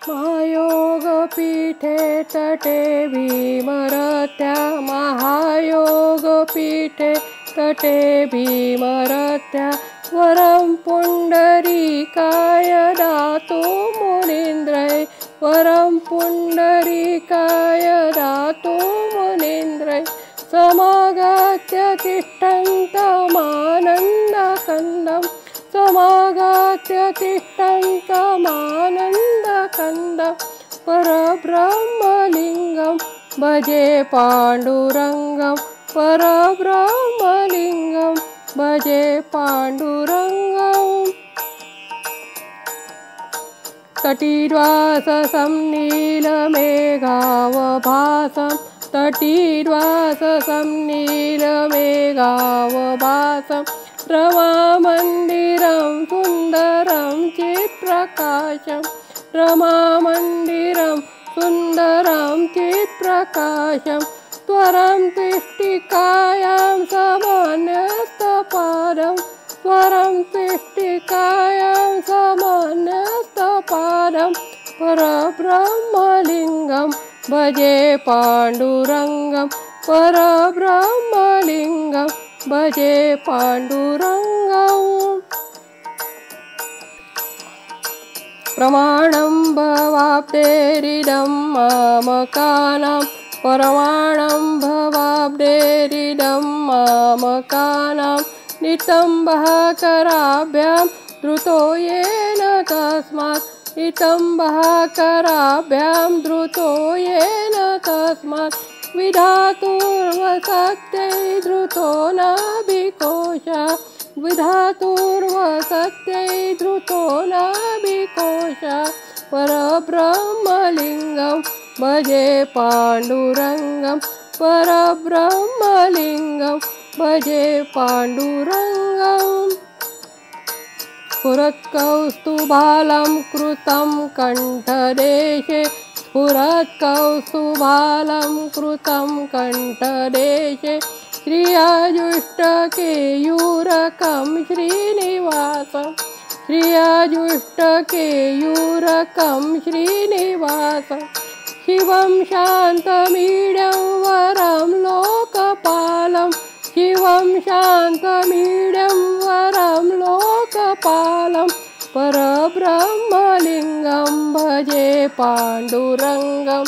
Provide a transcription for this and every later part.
महायोगपीठे तटे भीमरत्या महायोगपीठे तटे भीमरत्या वरं पुण्डरीकाय दातु मुनीन्द्रै वरं पुण्डरीकाय दातु मुनीन्द्रै समागत्य तिष्ठन्तमानन्दकन्दं समागत्य तिष्ठन्तमानन्दकन्दं परब्रह्मलिङ्गं भजे पाण्डुरङ्गं परब्रह्मलिङ्गं भजे पाण्डुरङ्गम् तटीद्वाससं नीलमेघावभासं तटीद्वाससं नीलमेघावभासं रमामन्दिरं सुन्दरं चित्प्रकाशं रमामन्दिरं सुन्दरं चित्प्रकाशं त्वरं तिष्ठिकायां समान्यस्तपादं त्वरं तिष्ठिकायां समान्यस्तपादं परब्रह्मलिङ्गं भजे पाण्डुरङ्गं परब्रह्मलिङ्गं भजे पाण्डुरङ्गम् प्रमाणं भवाब्देरिदं मामकानां प्रमाणं भवाब्देरिदं मामकानां नितं बहकराभ्यां धृतो येन तस्मात् नितं बहकराभ्यां धृतो येन तस्मात् विधातुर्वसत्यै धृतो नाभिकोशः विधातुर्वसत्यै धृतो नाभिकोशः परब्रह्मलिङ्गं भजे पाण्डुरङ्गं परब्रह्मलिङ्गं भजे पाण्डुरङ्गम् स्फुरत्कौस्तुभालं कृतं कण्ठदेशे स्फुरत्कौस्तुभालं कृतं कण्ठदेशे श्रियाजुष्टकेयूरकं श्रीनिवासं श्रियाजुष्टकेयूरकं श्रीनिवासं शिवं शान्तमीड्यं वरं लोकपालं शिवं शान्तमीड्यं वरं लोकपालं परब्रह्मलिङ्गं भजे पाण्डुरङ्गं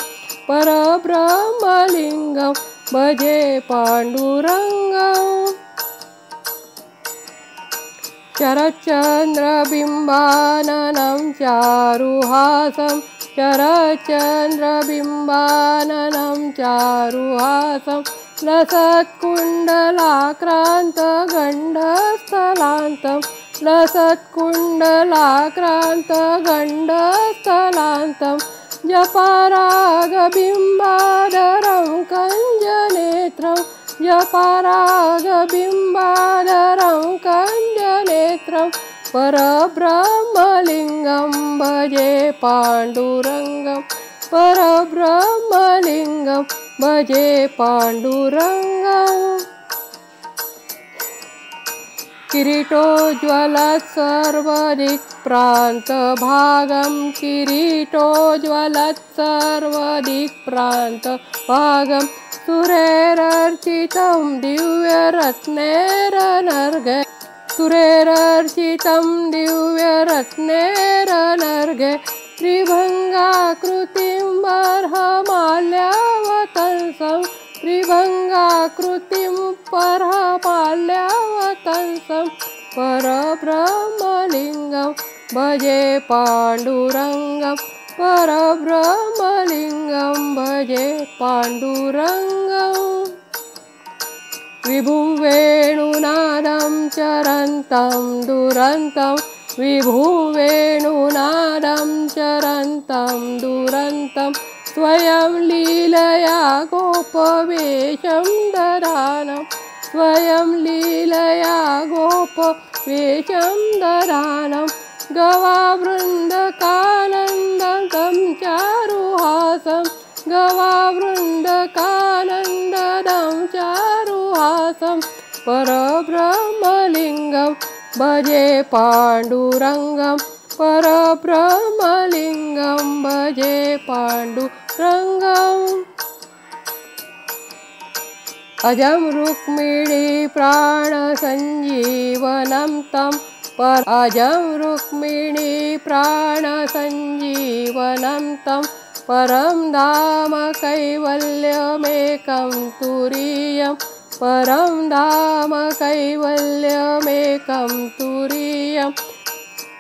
परब्रह्मलिङ्गं भजे पाण्डुरङ्गम् शरच्चन्द्रबिम्बाननं चारुहासं शरच्चन्द्रबिम्बाननं चारुहासं लसत्कुण्डलाक्रान्तगण्डस्थलान्तं लसत्कुण्डलाक्रान्तगण्डस्थलान्तं जपरागबिम्बाधरं कञ्जनेत्रं जपरागबिम्बाधरं कञ्जनेत्रं परब्रह्मलिङ्गं भजे पाण्डुरङ्गं परब्रह्मलिङ्गं भजे पाण्डुरङ्गम् किरीटोज्ज्वलत् सर्वदिक्प्रान्तभागं किरीटोज्ज्वलत् सर्वदिक्प्रान्तभागं सुरैरर्चितं दिव्यरत्नैरनर्घ्य सुरैरर्चितं दिव्यरत्नैरनर्घ्य त्रिभङ्गाकृतिं बर्हमाल्यावतंसं त्रिभङ्गाकृतिं बर्हमाल्यावतंसं परब्रह्मलिङ्गं भजे पाण्डुरङ्गं परब्रह्मलिङ्गं भजे पाण्डुरङ्गम् विभुं वेणुनादं चरन्तं दुरन्तं विभुं वेणुनादं चरन्तं दुरन्तं स्वयं लीलया गोपवेशं ददानं स्वयं लीलया गोपवेशं ददानं गवावृन्दकानन्दं चारुहासं गवावृन्दकानन्दं चारुहासं परब्रह्मलिङ्गं भजे पाण्डुरङ्गं परब्रह्मलिङ्गं भजे पाण्डुरङ्गम् अजं रुक्मिणी प्राणसञ्जीवनं तं अजं रुक्मिणी प्राणसञ्जीवनं तं परं धाम कैवल्यमेकं तुरीयं परं धाम कैवल्यमेकं तुरीयं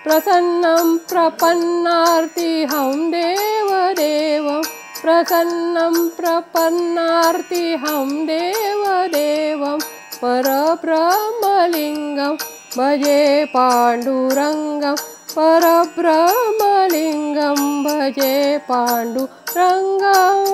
प्रसन्नं प्रपन्नार्तिहं देवदेवं प्रसन्नं प्रपन्नार्तिहं देवदेवं परब्रह्मलिङ्गं भजे पाण्डुरङ्गं परब्रह्मलिङ्गं भजे पाण्डुरङ्गम्।